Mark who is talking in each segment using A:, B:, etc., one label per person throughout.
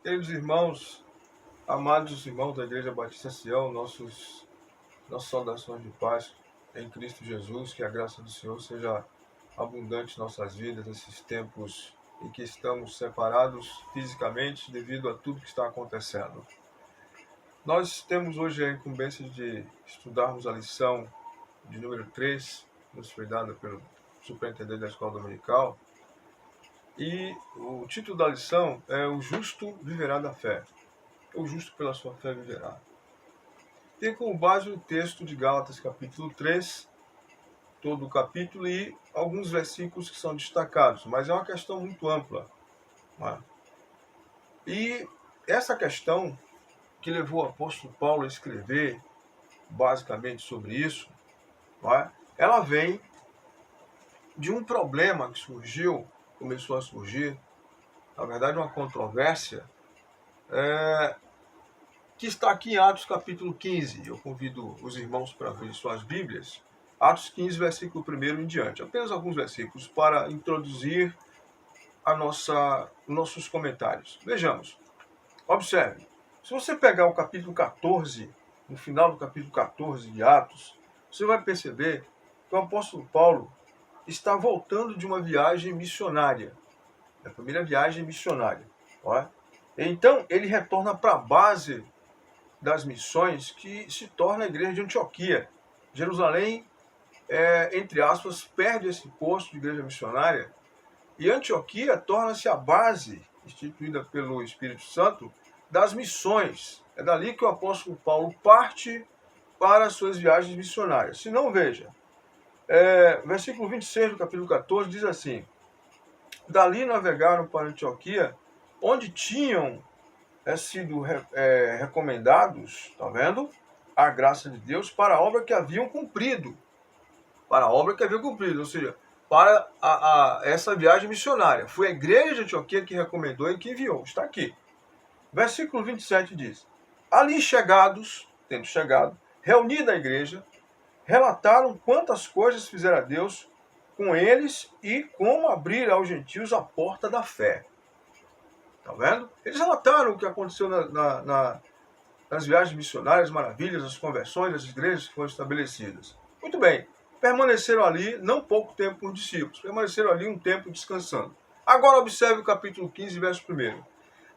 A: Queridos irmãos, amados irmãos da Igreja Batista Sião, nossas saudações de paz em Cristo Jesus, que a graça do Senhor seja abundante em nossas vidas nesses tempos em que estamos separados fisicamente devido a tudo que está acontecendo. Nós temos hoje a incumbência de estudarmos a lição de número 3, nos foi dada pelo superintendente da Escola Dominical, e o título da lição é O Justo Viverá da Fé. O justo pela sua fé viverá. Tem como base o texto de Gálatas capítulo 3, todo o capítulo e alguns versículos que são destacados, mas é uma questão muito ampla. Né? E essa questão que levou o apóstolo Paulo a escrever basicamente sobre isso, né? Ela vem de um problema que começou a surgir, na verdade uma controvérsia, que está aqui em Atos capítulo 15. Eu convido os irmãos para abrir suas Bíblias. Atos 15, versículo 1 em diante. Apenas alguns versículos para introduzir nossos comentários. Vejamos. Observe. Se você pegar o capítulo 14, no final do capítulo 14 de Atos, você vai perceber que o apóstolo Paulo está voltando de uma viagem missionária. A primeira viagem missionária. Então, ele retorna para a base das missões que se torna a igreja de Antioquia. Jerusalém, entre aspas, perde esse posto de igreja missionária e Antioquia torna-se a base, instituída pelo Espírito Santo, das missões. É dali que o apóstolo Paulo parte para as suas viagens missionárias. Se não, veja, versículo 26 do capítulo 14 diz assim: dali navegaram para Antioquia, onde tinham sido recomendados, tá vendo? A graça de Deus para a obra que haviam cumprido. Para a obra que haviam cumprido, ou seja, para essa viagem missionária. Foi a igreja de Antioquia que recomendou e que enviou. Está aqui. Versículo 27 diz: ali tendo chegado, reunida a igreja, relataram quantas coisas fizera Deus com eles e como abrir aos gentios a porta da fé. Tá vendo? Eles relataram o que aconteceu nas viagens missionárias, maravilhas, as conversões, as igrejas que foram estabelecidas. Muito bem. Permaneceram ali não pouco tempo com os discípulos. Permaneceram ali um tempo descansando. Agora observe o capítulo 15, verso 1.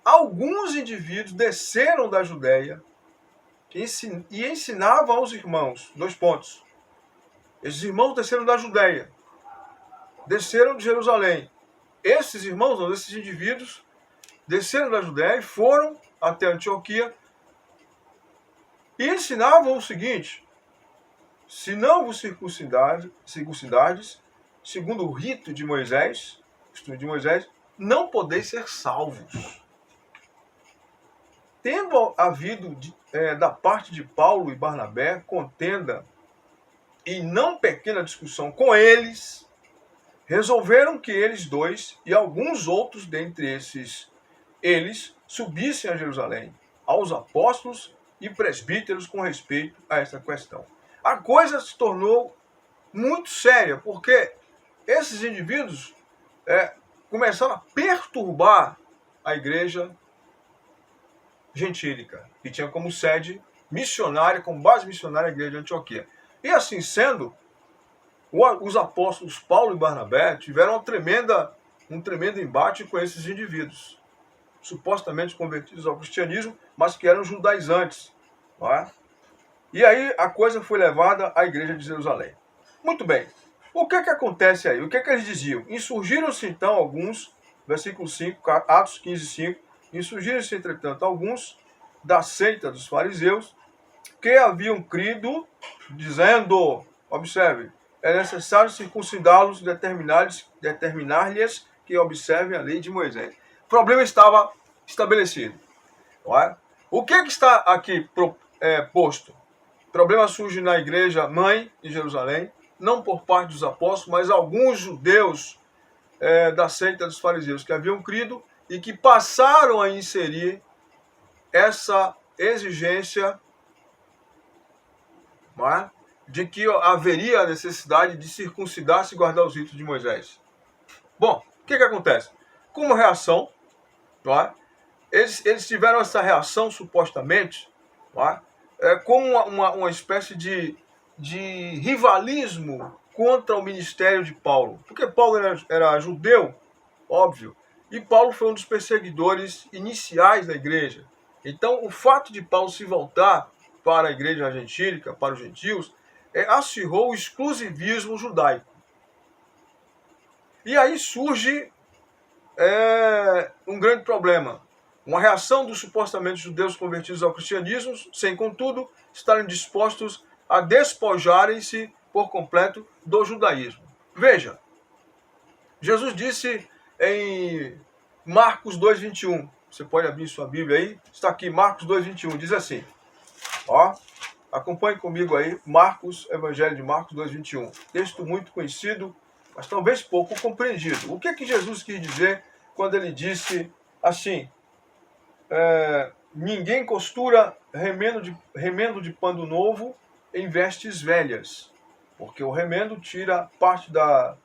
A: Alguns indivíduos desceram da Judéia e ensinavam aos irmãos. 2 pontos. Esses irmãos desceram da Judéia. Desceram de Jerusalém. Esses irmãos, esses indivíduos, desceram da Judéia e foram até Antioquia e ensinavam o seguinte: se não vos circuncidardes, segundo o rito de Moisés, costume de Moisés, não podeis ser salvos. Tendo havido da parte de Paulo e Barnabé contenda e não pequena discussão com eles, resolveram que eles dois e alguns outros dentre eles subissem a Jerusalém, aos apóstolos e presbíteros com respeito a essa questão. A coisa se tornou muito séria, porque esses indivíduos começaram a perturbar a igreja gentílica, que tinha como sede missionária, como base missionária a igreja de Antioquia. E assim sendo, os apóstolos Paulo e Barnabé tiveram um tremendo embate com esses indivíduos, supostamente convertidos ao cristianismo, mas que eram judaizantes. Não é? E aí a coisa foi levada à igreja de Jerusalém. Muito bem. O que acontece aí? O que eles diziam? Insurgiram-se então alguns, versículo 5, Atos 15, 5, insurgiram-se entretanto alguns da seita dos fariseus que haviam crido, dizendo, observe, é necessário circuncidá-los, determinar-lhes que observem a lei de Moisés. O problema estava estabelecido. Não é? O que está aqui posto? O problema surge na igreja mãe em Jerusalém, não por parte dos apóstolos, mas alguns judeus da seita dos fariseus que haviam crido e que passaram a inserir essa exigência, não é? De que haveria a necessidade de circuncidar-se e guardar os ritos de Moisés. Bom, o que acontece? Como reação, não é? eles tiveram essa reação, supostamente, como uma espécie de rivalismo contra o ministério de Paulo. Porque Paulo era judeu, óbvio, e Paulo foi um dos perseguidores iniciais da igreja. Então, o fato de Paulo se voltar para a igreja gentílica, para os gentios, acirrou o exclusivismo judaico. E aí surge um grande problema. Uma reação dos supostamente judeus convertidos ao cristianismo, sem, contudo, estarem dispostos a despojarem-se por completo do judaísmo. Veja, Jesus disse em Marcos 2,21, você pode abrir sua Bíblia aí, está aqui, Marcos 2,21, diz assim, acompanhe comigo aí, Evangelho de Marcos 2,21, texto muito conhecido, mas talvez pouco compreendido. O que Jesus quis dizer quando ele disse assim, ninguém costura remendo de pano novo em vestes velhas, porque o remendo tira parte da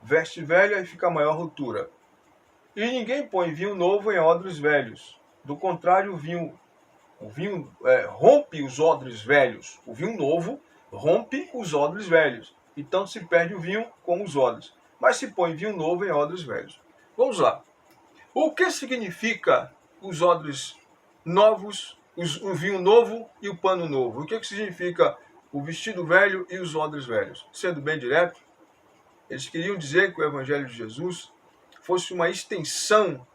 A: veste velha e fica a maior ruptura. E ninguém põe vinho novo em odres velhos. Do contrário, o vinho rompe os odres velhos. O vinho novo rompe os odres velhos. E tanto se perde o vinho como os odres. Mas se põe vinho novo em odres velhos. Vamos lá. O que significa os odres novos, o vinho novo e o pano novo? O que significa o vestido velho e os odres velhos? Sendo bem direto, eles queriam dizer que o Evangelho de Jesus fosse uma extensão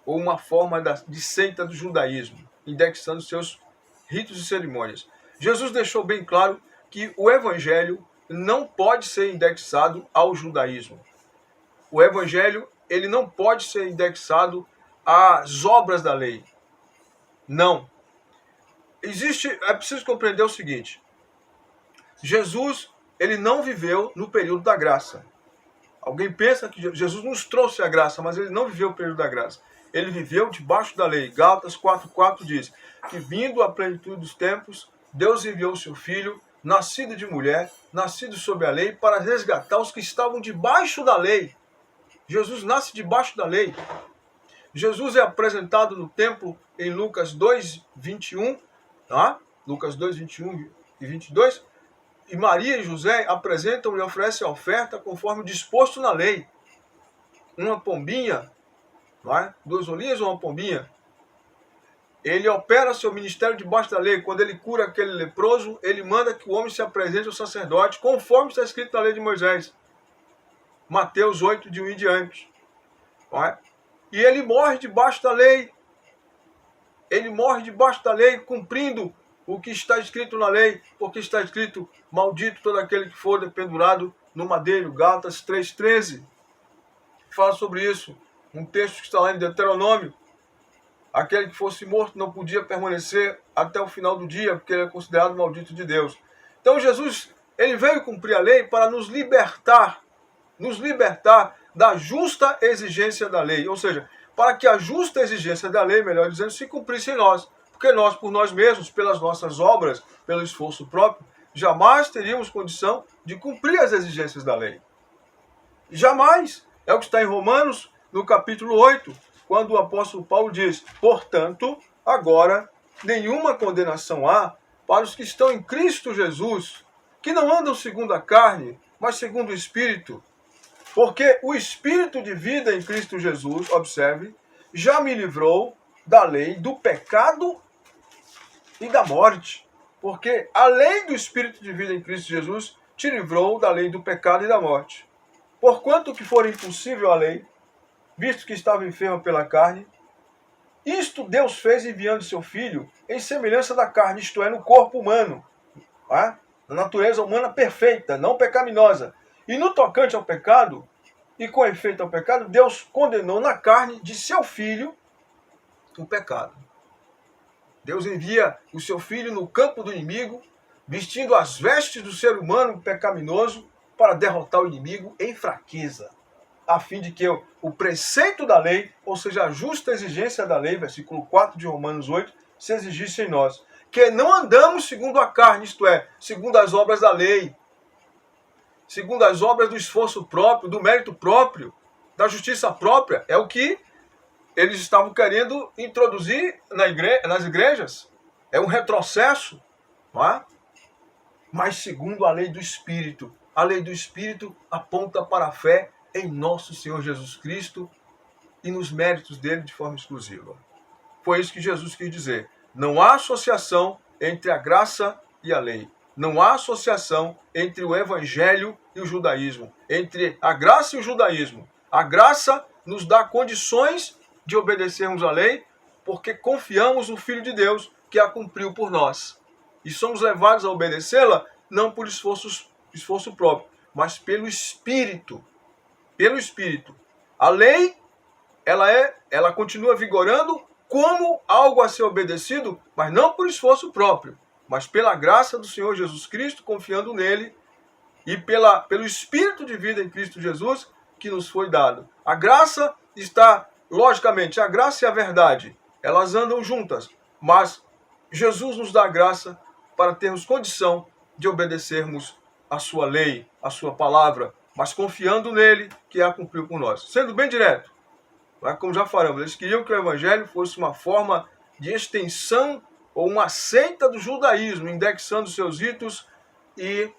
A: ou uma forma de seita do judaísmo, indexando seus ritos e cerimônias. Jesus deixou bem claro que o Evangelho não pode ser indexado ao judaísmo. O Evangelho ele não pode ser indexado às obras da lei. Não. É preciso compreender o seguinte. Jesus ele não viveu no período da graça. Alguém pensa que Jesus nos trouxe a graça, mas ele não viveu o período da graça. Ele viveu debaixo da lei. Gálatas 4,4 diz que, vindo à plenitude dos tempos, Deus enviou o seu Filho, nascido de mulher, nascido sob a lei, para resgatar os que estavam debaixo da lei. Jesus nasce debaixo da lei. Jesus é apresentado no templo em Lucas 2,21, Lucas 2,21 e 22, e Maria e José apresentam e oferecem a oferta conforme disposto na lei. Uma pombinha, 2 olinhas ou uma pombinha. Ele opera seu ministério debaixo da lei. Quando ele cura aquele leproso, ele manda que o homem se apresente ao sacerdote, conforme está escrito na lei de Moisés. Mateus 8, de 1 em diante. E ele morre debaixo da lei. Ele morre debaixo da lei, cumprindo o que está escrito na lei, porque está escrito, maldito todo aquele que for dependurado no madeiro. Gálatas 3,13. Fala sobre isso. Um texto que está lá em Deuteronômio. Aquele que fosse morto não podia permanecer até o final do dia, porque ele é considerado maldito de Deus. Então Jesus, ele veio cumprir a lei para nos libertar da justa exigência da lei. Ou seja, para que a justa exigência da lei, melhor dizendo, se cumprisse em nós. Porque nós, por nós mesmos, pelas nossas obras, pelo esforço próprio, jamais teríamos condição de cumprir as exigências da lei. Jamais. É o que está em Romanos, no capítulo 8, quando o apóstolo Paulo diz, portanto, agora, nenhuma condenação há para os que estão em Cristo Jesus, que não andam segundo a carne, mas segundo o Espírito. Porque o Espírito de vida em Cristo Jesus, observe, já me livrou da lei do pecado e da morte. Porque a lei do Espírito de vida em Cristo Jesus te livrou da lei do pecado e da morte. Porquanto que for impossível a lei, visto que estava enfermo pela carne, isto Deus fez enviando seu Filho em semelhança da carne, isto é, no corpo humano, na natureza humana perfeita, não pecaminosa. E no tocante ao pecado, e com efeito ao pecado, Deus condenou na carne de seu Filho o pecado. Deus envia o seu Filho no campo do inimigo, vestindo as vestes do ser humano pecaminoso, para derrotar o inimigo em fraqueza, a fim de que o preceito da lei, ou seja, a justa exigência da lei, versículo 4 de Romanos 8, se exigisse em nós. Que não andamos segundo a carne, isto é, segundo as obras da lei, segundo as obras do esforço próprio, do mérito próprio, da justiça própria. É o que eles estavam querendo introduzir nas igrejas. É um retrocesso, não é? Mas segundo a lei do Espírito. A lei do Espírito aponta para a fé em nosso Senhor Jesus Cristo e nos méritos dele de forma exclusiva. Foi isso que Jesus quis dizer. Não há associação entre a graça e a lei. Não há associação entre o evangelho e o judaísmo. Entre a graça e o judaísmo. A graça nos dá condições de obedecermos a lei porque confiamos no Filho de Deus que a cumpriu por nós. E somos levados a obedecê-la não por esforço próprio, mas pelo Espírito. Pelo Espírito. A lei, ela continua vigorando como algo a ser obedecido, mas não por esforço próprio, mas pela graça do Senhor Jesus Cristo, confiando nele, e pelo Espírito de vida em Cristo Jesus que nos foi dado. A graça está, logicamente, a graça e a verdade, elas andam juntas, mas Jesus nos dá a graça para termos condição de obedecermos a sua lei, a sua palavra, mas confiando nele que a cumpriu por nós. Sendo bem direto, como já falamos, eles queriam que o evangelho fosse uma forma de extensão ou uma seita do judaísmo, indexando seus ritos e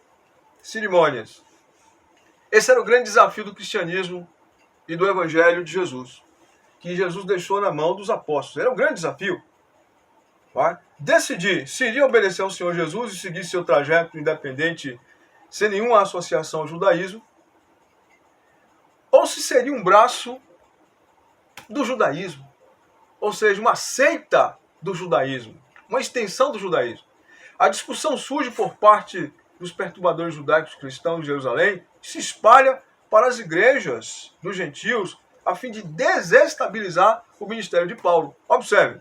A: cerimônias. Esse era o grande desafio do cristianismo e do evangelho de Jesus, que Jesus deixou na mão dos apóstolos. Era um grande desafio. Decidir se iria obedecer ao Senhor Jesus e seguir seu trajeto independente, sem nenhuma associação ao judaísmo, ou se seria um braço do judaísmo, ou seja, uma seita do judaísmo, uma extensão do judaísmo. A discussão surge por parte dos perturbadores judaicos cristãos de Jerusalém, que se espalha para as igrejas dos gentios, a fim de desestabilizar o ministério de Paulo. Observe,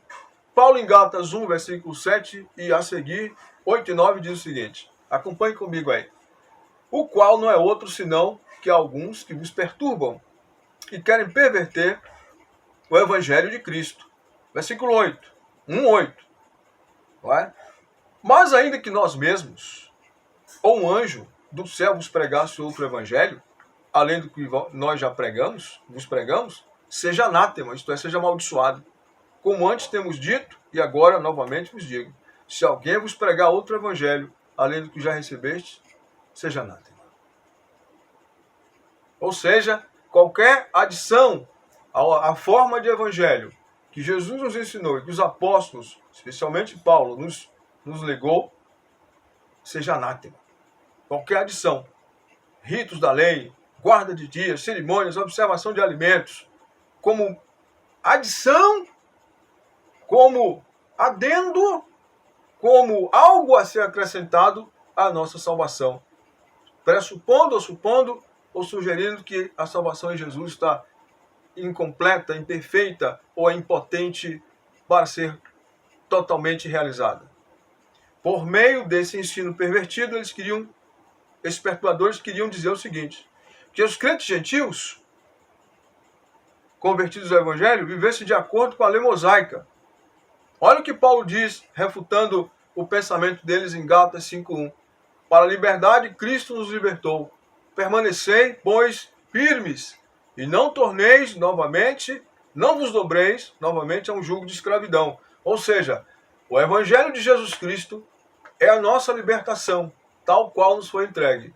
A: Paulo em Gálatas 1, versículo 7 e a seguir, 8 e 9, diz o seguinte, acompanhe comigo aí. O qual não é outro senão que alguns que vos perturbam e querem perverter o evangelho de Cristo. Versículo 8, 1:8. Mas ainda que nós mesmos, ou um anjo do céu vos pregasse outro evangelho, além do que nós já vos pregamos, seja anátema, isto é, seja amaldiçoado. Como antes temos dito, e agora novamente vos digo, se alguém vos pregar outro evangelho, além do que já recebeste, seja anátema. Ou seja, qualquer adição à forma de evangelho que Jesus nos ensinou e que os apóstolos, especialmente Paulo, nos legou, seja anátema. Qualquer adição, ritos da lei, guarda de dias, cerimônias, observação de alimentos, como adição, como adendo, como algo a ser acrescentado à nossa salvação, pressupondo ou supondo ou sugerindo que a salvação em Jesus está incompleta, imperfeita ou é impotente para ser totalmente realizada. Por meio desse ensino pervertido, esses perturbadores queriam dizer o seguinte, que os crentes gentios, convertidos ao Evangelho, vivessem de acordo com a lei mosaica. Olha o que Paulo diz, refutando o pensamento deles em Gálatas 5:1. Para a liberdade, Cristo nos libertou. Permanecei, pois, firmes, e não vos dobreis novamente a um jugo de escravidão. Ou seja, o Evangelho de Jesus Cristo é a nossa libertação, tal qual nos foi entregue.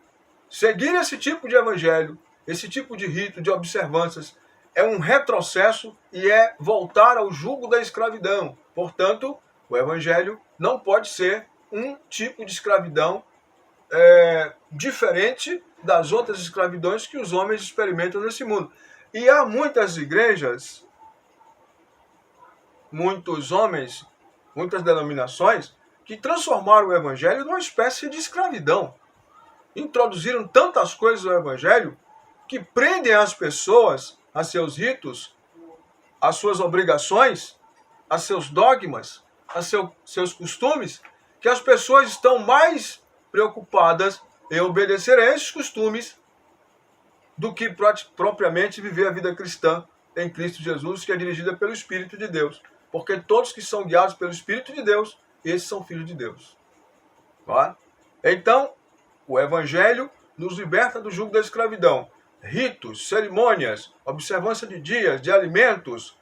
A: Seguir esse tipo de evangelho, esse tipo de rito, de observâncias, é um retrocesso e é voltar ao jugo da escravidão. Portanto, o evangelho não pode ser um tipo de escravidão diferente das outras escravidões que os homens experimentam nesse mundo. E há muitas igrejas, muitos homens, muitas denominações, que transformaram o evangelho numa espécie de escravidão. Introduziram tantas coisas no evangelho que prendem as pessoas a seus ritos, a suas obrigações, a seus dogmas, a seus costumes, que as pessoas estão mais preocupadas em obedecer a esses costumes do que propriamente viver a vida cristã em Cristo Jesus, que é dirigida pelo Espírito de Deus. Porque todos que são guiados pelo Espírito de Deus, esses são filhos de Deus. Então, o Evangelho nos liberta do jugo da escravidão. Ritos, cerimônias, observância de dias, de alimentos,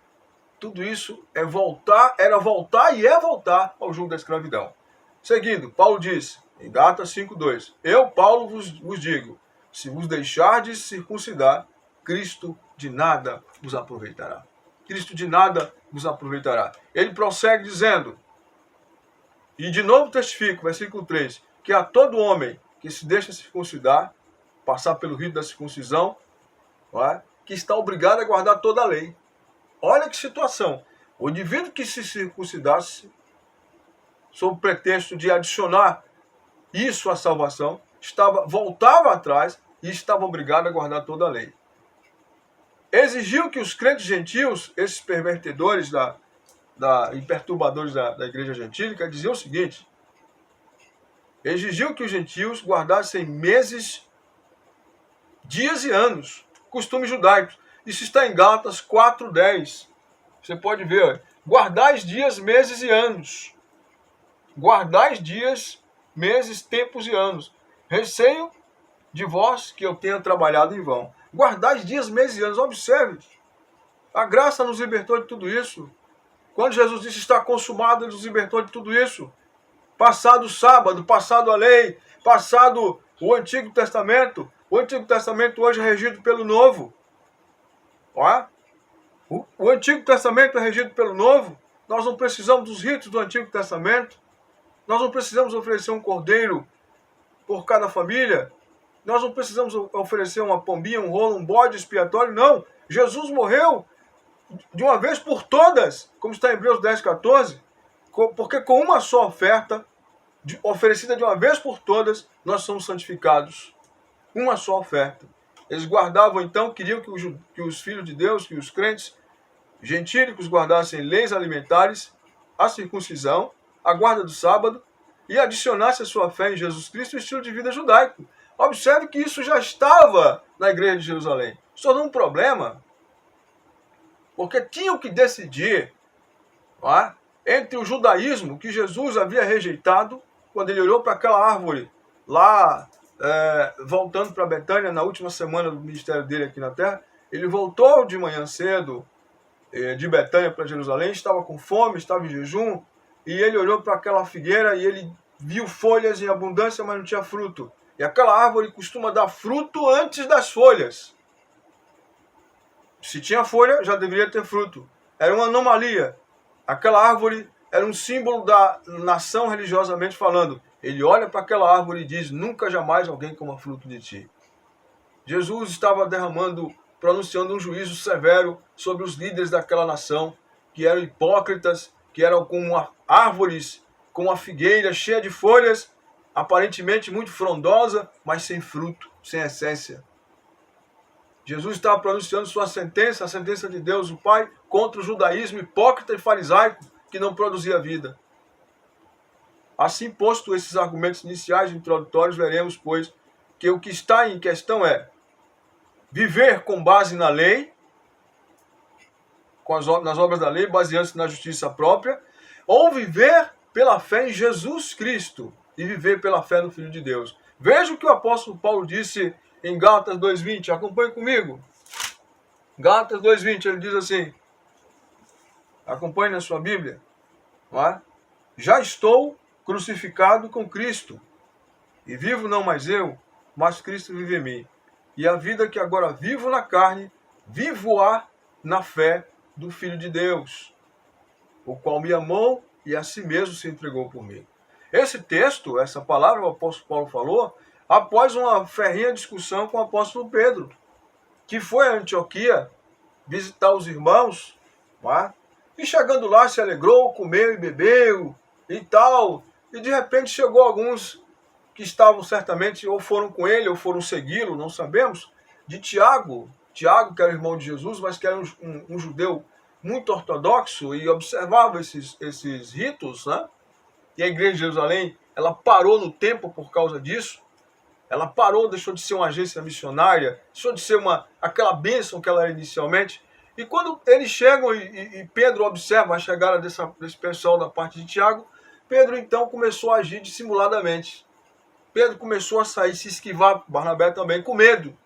A: tudo isso era voltar e é voltar ao jugo da escravidão. Seguindo, Paulo diz, em Gálatas 5:2, eu, Paulo, vos digo, se vos deixardes circuncidar, Cristo de nada vos aproveitará. Cristo de nada vos aproveitará. Ele prossegue dizendo, e de novo testifico, versículo 3, que a todo homem que se deixa circuncidar, passar pelo rito da circuncisão, que está obrigado a guardar toda a lei. Olha que situação. O indivíduo que se circuncidasse, sob o pretexto de adicionar isso à salvação, voltava atrás e estava obrigado a guardar toda a lei. Exigiu que os crentes gentios, esses pervertedores e perturbadores da igreja gentílica, diziam o seguinte, exigiu que os gentios guardassem meses, dias e anos, costumes judaicos. Isso está em Gálatas 4:10. Você pode ver, guardais dias, meses e anos. Guardais dias, meses, tempos e anos. Receio de vós que eu tenha trabalhado em vão. Guardais dias, meses e anos. Observe, a graça nos libertou de tudo isso. Quando Jesus disse está consumado, ele nos libertou de tudo isso. Passado o sábado, passado a lei, passado o Antigo Testamento. O Antigo Testamento hoje é regido pelo Novo. O Antigo Testamento é regido pelo Novo. Nós não precisamos dos ritos do Antigo Testamento. Nós não precisamos oferecer um cordeiro por cada família. Nós não precisamos oferecer uma pombinha, um rolo, um bode expiatório. Não. Jesus morreu de uma vez por todas, como está em Hebreus 10:14, porque com uma só oferta, oferecida de uma vez por todas, nós somos santificados. Uma só oferta. Eles guardavam então, queriam que os filhos de Deus, que os crentes gentílicos guardassem leis alimentares, a circuncisão, a guarda do sábado e adicionasse a sua fé em Jesus Cristo e o estilo de vida judaico. Observe que isso já estava na igreja de Jerusalém. Isso tornou um problema, porque tinham que decidir entre o judaísmo que Jesus havia rejeitado, quando ele olhou para aquela árvore lá, voltando para Betânia na última semana do ministério dele aqui na terra. Ele voltou de manhã cedo de Betânia para Jerusalém, estava com fome, estava em jejum, e ele olhou para aquela figueira e ele viu folhas em abundância, mas não tinha fruto. E aquela árvore costuma dar fruto antes das folhas. Se tinha folha, já deveria ter fruto. Era uma anomalia. Aquela árvore era um símbolo da nação religiosamente falando. Ele olha para aquela árvore e diz, nunca jamais alguém coma fruto de ti. Jesus estava pronunciando um juízo severo sobre os líderes daquela nação, que eram hipócritas, que eram como árvores, como uma figueira cheia de folhas, aparentemente muito frondosa, mas sem fruto, sem essência. Jesus estava pronunciando sua sentença, a sentença de Deus, o Pai, contra o judaísmo hipócrita e farisaico, que não produzia vida. Assim, posto esses argumentos iniciais e introdutórios, veremos, pois, que o que está em questão é viver com base na lei, nas obras da lei, baseando-se na justiça própria, ou viver pela fé em Jesus Cristo e viver pela fé no Filho de Deus. Veja o que o apóstolo Paulo disse em Gálatas 2:20. Acompanhe comigo. Gálatas 2:20, ele diz assim, acompanhe na sua Bíblia, já estou crucificado com Cristo, e vivo não mais eu, mas Cristo vive em mim. E a vida que agora vivo na carne, vivo-a na fé do Filho de Deus, o qual me amou e a si mesmo se entregou por mim. Esse texto, essa palavra o apóstolo Paulo falou, após uma ferrenha discussão com o apóstolo Pedro, que foi a Antioquia visitar os irmãos, e chegando lá se alegrou, comeu e bebeu e tal, e de repente chegou alguns que estavam certamente, ou foram com ele, ou foram segui-lo, não sabemos, de Tiago, que era o irmão de Jesus, mas que era um judeu muito ortodoxo e observava esses ritos, E a igreja de Jerusalém, ela parou no tempo por causa disso. Ela parou, deixou de ser uma agência missionária, deixou de ser aquela bênção que ela era inicialmente. E quando eles chegam e Pedro observa a chegada desse pessoal da parte de Tiago, Pedro então começou a agir dissimuladamente. Pedro começou a sair, se esquivar, Barnabé também, com medo.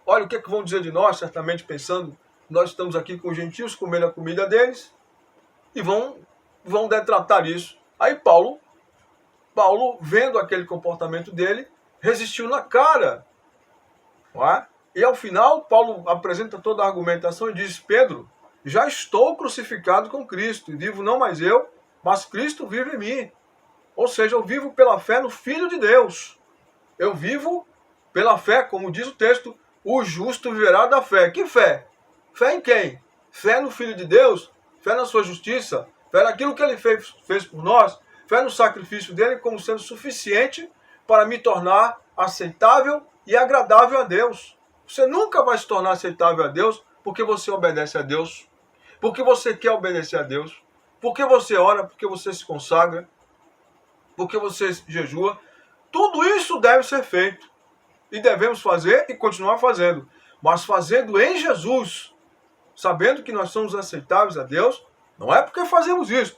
A: Olha o que vão dizer de nós, certamente pensando, nós estamos aqui com os gentios comendo a comida deles, e vão detratar isso. Aí Paulo, vendo aquele comportamento dele, resistiu na cara. Não é? E ao final, Paulo apresenta toda a argumentação e diz: Pedro, já estou crucificado com Cristo, e vivo não mais eu, mas Cristo vive em mim. Ou seja, eu vivo pela fé no Filho de Deus. Eu vivo pela fé, como diz o texto, o justo viverá da fé. Que fé? Fé em quem? Fé no Filho de Deus, fé na sua justiça, fé naquilo que ele fez por nós, fé no sacrifício dele como sendo suficiente para me tornar aceitável e agradável a Deus. Você nunca vai se tornar aceitável a Deus porque você obedece a Deus, porque você quer obedecer a Deus, porque você ora, porque você se consagra, porque você jejua. Tudo isso deve ser feito. E devemos fazer e continuar fazendo. Mas fazendo em Jesus, sabendo que nós somos aceitáveis a Deus, não é porque fazemos isso.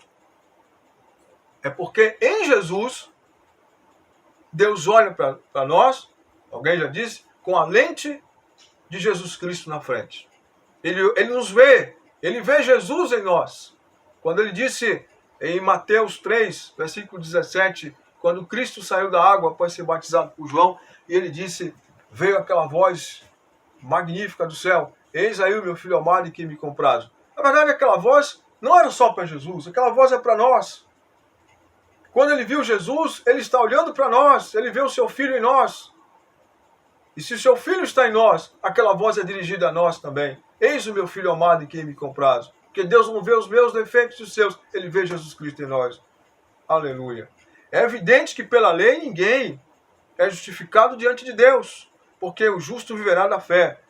A: É porque em Jesus, Deus olha para nós, alguém já disse, com a lente de Jesus Cristo na frente. Ele nos vê, ele vê Jesus em nós. Quando ele disse em Mateus 3, versículo 17, quando Cristo saiu da água após ser batizado por João, e ele disse, veio aquela voz magnífica do céu, eis aí o meu filho amado em quem me comprazo. Na verdade, aquela voz não era só para Jesus, aquela voz é para nós. Quando ele viu Jesus, ele está olhando para nós, ele vê o seu filho em nós. E se o seu filho está em nós, aquela voz é dirigida a nós também. Eis o meu filho amado em quem me comprazo. Porque Deus não vê os meus defeitos e os seus, ele vê Jesus Cristo em nós. Aleluia. É evidente que pela lei ninguém é justificado diante de Deus, porque o justo viverá da fé.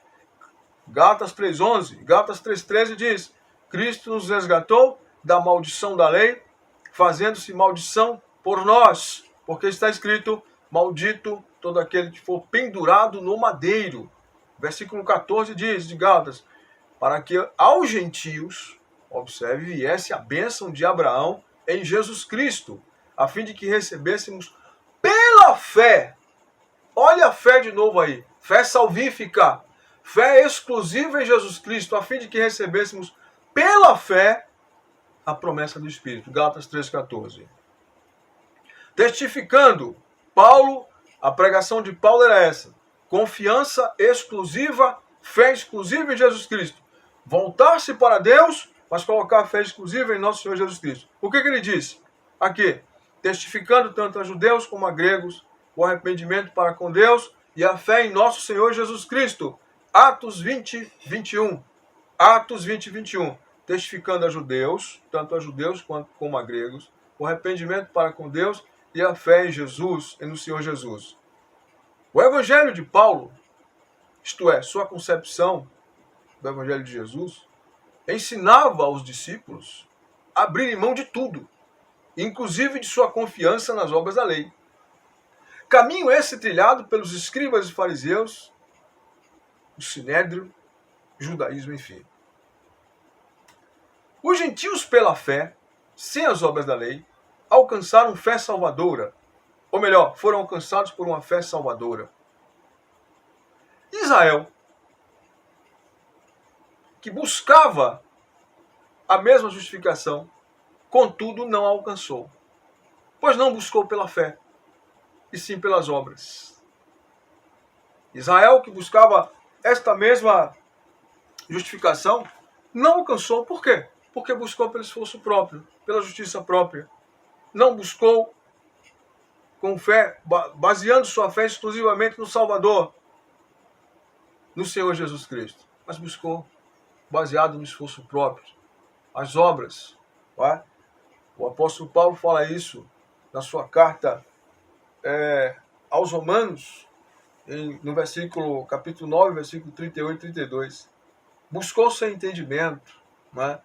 A: Gálatas 3:11, Gálatas 3:13 diz, Cristo nos resgatou da maldição da lei, fazendo-se maldição por nós, porque está escrito, maldito todo aquele que for pendurado no madeiro. Versículo 14 diz, de Gálatas, para que aos gentios, observe, viesse a bênção de Abraão em Jesus Cristo, a fim de que recebêssemos pela fé. Olha a fé de novo aí, fé salvífica, fé exclusiva em Jesus Cristo, a fim de que recebêssemos pela fé a promessa do Espírito. Gálatas 3,14. Testificando, Paulo, a pregação de Paulo era essa, confiança exclusiva, fé exclusiva em Jesus Cristo. Voltar-se para Deus, mas colocar a fé exclusiva em nosso Senhor Jesus Cristo. O que ele disse? Aqui, testificando tanto a judeus como a gregos, o arrependimento para com Deus e a fé em nosso Senhor Jesus Cristo. Atos 20, 21. Atos 20, 21. Testificando a judeus, tanto a judeus como a gregos, o arrependimento para com Deus e a fé em Jesus e no Senhor Jesus. O Evangelho de Paulo, isto é, sua concepção do Evangelho de Jesus, ensinava aos discípulos a abrirem mão de tudo, inclusive de sua confiança nas obras da lei. Caminho esse trilhado pelos escribas e fariseus, o sinédrio, judaísmo, enfim. Os gentios, pela fé, sem as obras da lei, alcançaram fé salvadora. Ou melhor, foram alcançados por uma fé salvadora. Israel, que buscava a mesma justificação, contudo não a alcançou, pois não buscou pela fé, e sim pelas obras. Israel, que buscava esta mesma justificação, não alcançou. Por quê? Porque buscou pelo esforço próprio, pela justiça própria. Não buscou com fé, baseando sua fé exclusivamente no Salvador, no Senhor Jesus Cristo, mas buscou baseado no esforço próprio, as obras. Tá? O apóstolo Paulo fala isso na sua carta aos Romanos, no capítulo 9, versículo 38 e 32. Buscou sem entendimento. Né?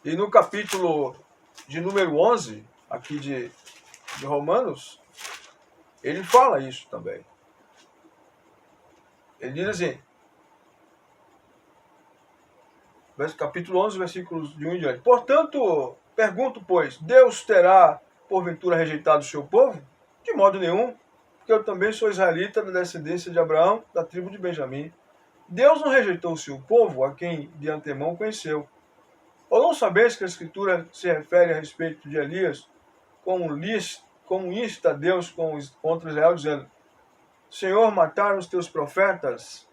A: E no capítulo de número 11, aqui de Romanos, ele fala isso também. Ele diz assim, capítulo 11, versículos de 1 em diante. Portanto, pergunto, pois, Deus terá, porventura, rejeitado o seu povo? De modo nenhum, porque eu também sou israelita da descendência de Abraão, da tribo de Benjamim. Deus não rejeitou o seu povo, a quem de antemão conheceu. Ou não sabeis que a Escritura se refere a respeito de Elias, como insta Deus contra Israel, dizendo: Senhor, mataram os teus profetas,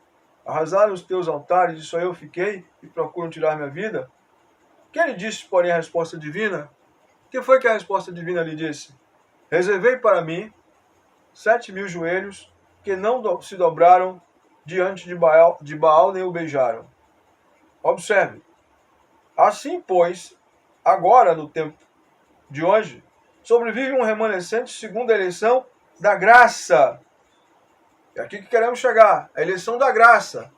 A: arrasaram os teus altares, e só eu fiquei, e procuram tirar minha vida? Que ele disse, porém, a resposta divina? Que foi que a resposta divina lhe disse? Reservei para mim 7.000 joelhos que não se dobraram diante de Baal nem o beijaram. Observe. Assim, pois, agora, no tempo de hoje, sobrevive um remanescente segundo a eleição da graça. É aqui que queremos chegar, a eleição da graça.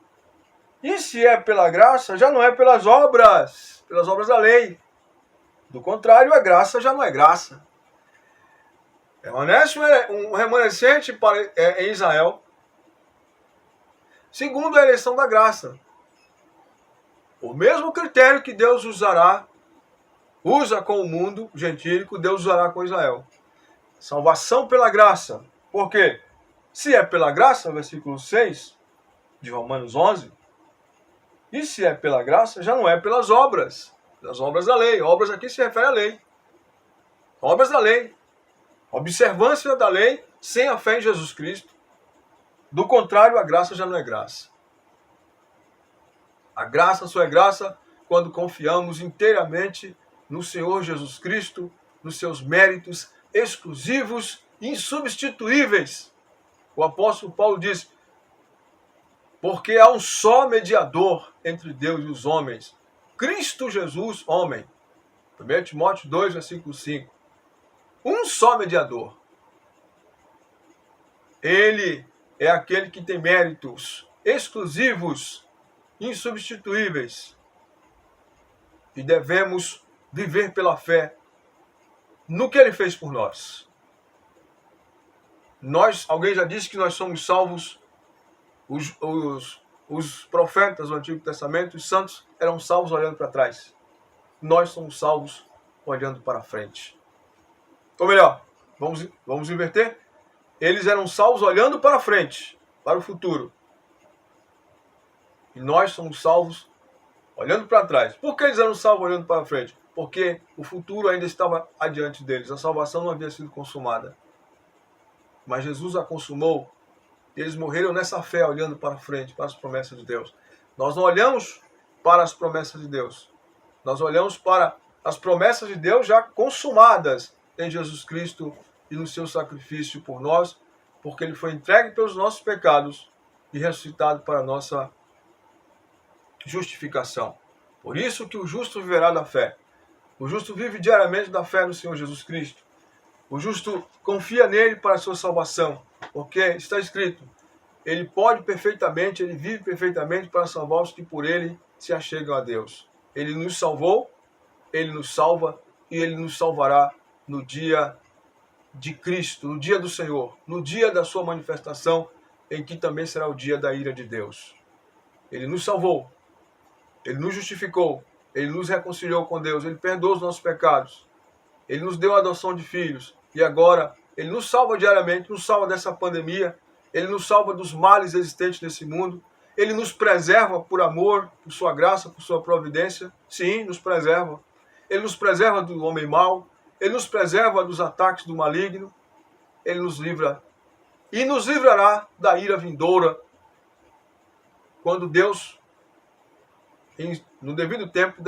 A: E se é pela graça, já não é pelas obras da lei. Do contrário, a graça já não é graça. Permanece um remanescente em Israel, segundo a eleição da graça. O mesmo critério que Deus usa com o mundo gentílico, Deus usará com Israel. Salvação pela graça. Por quê? Se é pela graça, versículo 6 de Romanos 11, e se é pela graça, já não é pelas obras da lei. Obras aqui se refere à lei. Obras da lei. Observância da lei sem a fé em Jesus Cristo. Do contrário, a graça já não é graça. A graça só é graça quando confiamos inteiramente no Senhor Jesus Cristo, nos seus méritos exclusivos e insubstituíveis. O apóstolo Paulo diz: porque há um só mediador entre Deus e os homens, Cristo Jesus, homem. 1 Timóteo 2, versículo 5. Um só mediador. Ele é aquele que tem méritos exclusivos, insubstituíveis. E devemos viver pela fé no que ele fez por nós. Alguém já disse que nós somos salvos, os profetas do Antigo Testamento, os santos, eram salvos olhando para trás. Nós somos salvos olhando para frente. Ou melhor, vamos inverter? Eles eram salvos olhando para frente, para o futuro. E nós somos salvos olhando para trás. Por que eles eram salvos olhando para frente? Porque o futuro ainda estava adiante deles. A salvação não havia sido consumada. Mas Jesus a consumou. E eles morreram nessa fé, olhando para frente, para as promessas de Deus. Nós não olhamos para as promessas de Deus. Nós olhamos para as promessas de Deus já consumadas em Jesus Cristo e no seu sacrifício por nós, porque ele foi entregue pelos nossos pecados e ressuscitado para a nossa justificação. Por isso que o justo viverá da fé. O justo vive diariamente da fé no Senhor Jesus Cristo. O justo confia nele para a sua salvação, porque está escrito: ele pode perfeitamente, ele vive perfeitamente para salvar os que por ele se achegam a Deus. Ele nos salvou, ele nos salva e ele nos salvará no dia de Cristo, no dia do Senhor, no dia da sua manifestação, em que também será o dia da ira de Deus. Ele nos salvou, ele nos justificou, ele nos reconciliou com Deus, ele perdoou os nossos pecados, ele nos deu a adoção de filhos e agora ele nos salva diariamente, nos salva dessa pandemia, ele nos salva dos males existentes nesse mundo, ele nos preserva por amor, por sua graça, por sua providência. Sim, nos preserva. Ele nos preserva do homem mau, ele nos preserva dos ataques do maligno, ele nos livra e nos livrará da ira vindoura, quando Deus, no devido tempo,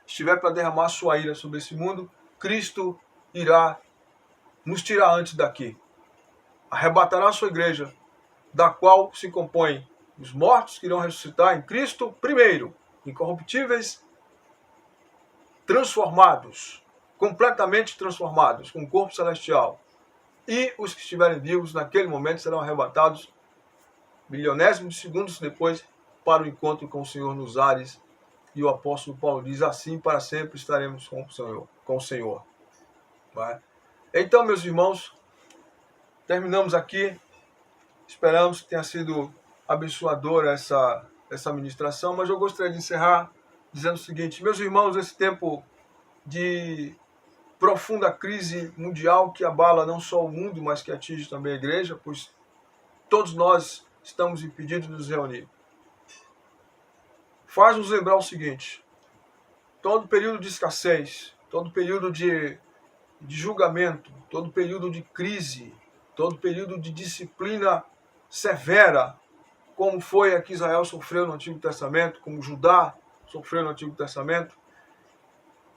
A: estiver para derramar sua ira sobre esse mundo. Cristo irá nos tirar antes daqui, arrebatará a sua igreja, da qual se compõe os mortos que irão ressuscitar em Cristo primeiro, incorruptíveis, transformados, completamente transformados, com um corpo celestial. E os que estiverem vivos naquele momento serão arrebatados milionésimos de segundos depois para o encontro com o Senhor nos ares. E o apóstolo Paulo diz: assim para sempre estaremos com o Senhor. Vai? Então, meus irmãos, terminamos aqui. Esperamos que tenha sido abençoadora essa ministração, mas eu gostaria de encerrar dizendo o seguinte: meus irmãos, esse tempo de profunda crise mundial que abala não só o mundo, mas que atinge também a igreja, pois todos nós estamos impedidos de nos reunir, faz-nos lembrar o seguinte: todo período de escassez, todo período de julgamento, todo período de crise, todo período de disciplina severa, como foi a que Israel sofreu no Antigo Testamento, como Judá sofreu no Antigo Testamento,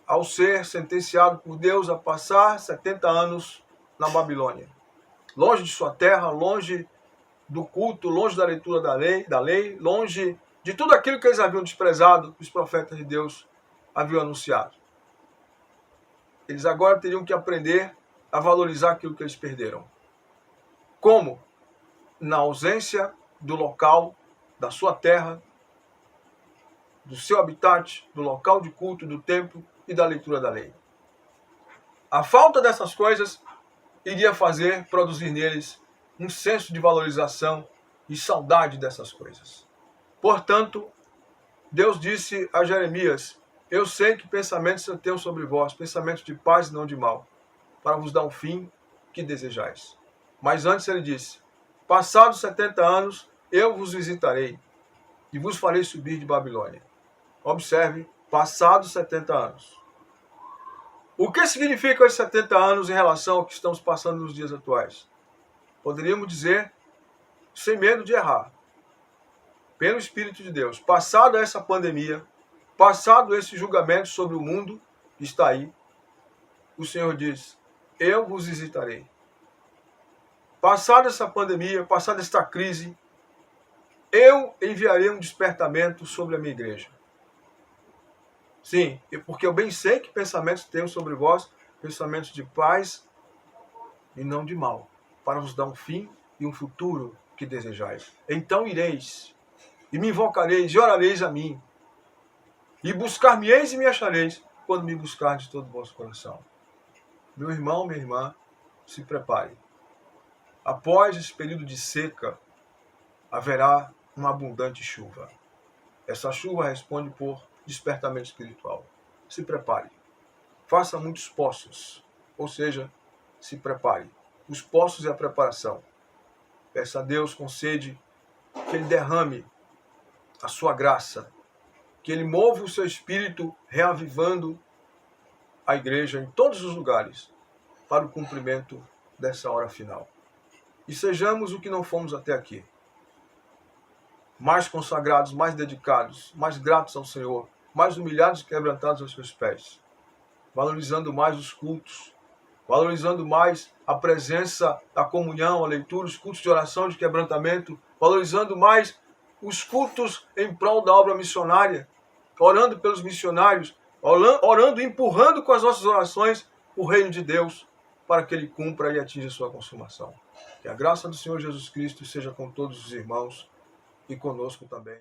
A: ao ser sentenciado por Deus a passar 70 anos na Babilônia, longe de sua terra, longe do culto, longe da leitura da lei, longe de tudo aquilo que eles haviam desprezado, que os profetas de Deus haviam anunciado. Eles agora teriam que aprender a valorizar aquilo que eles perderam. Como? Na ausência do local, da sua terra, do seu habitat, do local de culto, do templo e da leitura da lei. A falta dessas coisas iria produzir neles um senso de valorização e saudade dessas coisas. Portanto, Deus disse a Jeremias: eu sei que pensamentos eu tenho sobre vós, pensamentos de paz e não de mal, para vos dar um fim que desejais. Mas antes ele disse: passados 70 anos, eu vos visitarei e vos farei subir de Babilônia. Observe, passados 70 anos. O que significam esses 70 anos em relação ao que estamos passando nos dias atuais? Poderíamos dizer, sem medo de errar, pelo Espírito de Deus, passado essa pandemia, passado esse julgamento sobre o mundo que está aí, o Senhor diz: eu vos visitarei. Passada essa pandemia, passada esta crise, eu enviarei um despertamento sobre a minha igreja. Sim, porque eu bem sei que pensamentos tenho sobre vós, pensamentos de paz e não de mal, para vos dar um fim e um futuro que desejais. Então ireis, e me invocareis, e orareis a mim, e buscar-me-eis e me achareis, quando me buscardes de todo o vosso coração. Meu irmão, minha irmã, se prepare. Após esse período de seca, haverá uma abundante chuva. Essa chuva responde por despertamento espiritual. Se prepare. Faça muitos poços, ou seja, se prepare. Os poços é a preparação. Peça a Deus com sede que Ele derrame a sua graça, que Ele mova o seu espírito reavivando a igreja em todos os lugares para o cumprimento dessa hora final. E sejamos o que não fomos até aqui. Mais consagrados, mais dedicados, mais gratos ao Senhor, mais humilhados e quebrantados aos seus pés, valorizando mais os cultos, valorizando mais a presença, a comunhão, a leitura, os cultos de oração, de quebrantamento, valorizando mais os cultos em prol da obra missionária, orando pelos missionários, orando e empurrando com as nossas orações o reino de Deus, para que Ele cumpra e atinja sua consumação. Que a graça do Senhor Jesus Cristo seja com todos os irmãos e conosco também.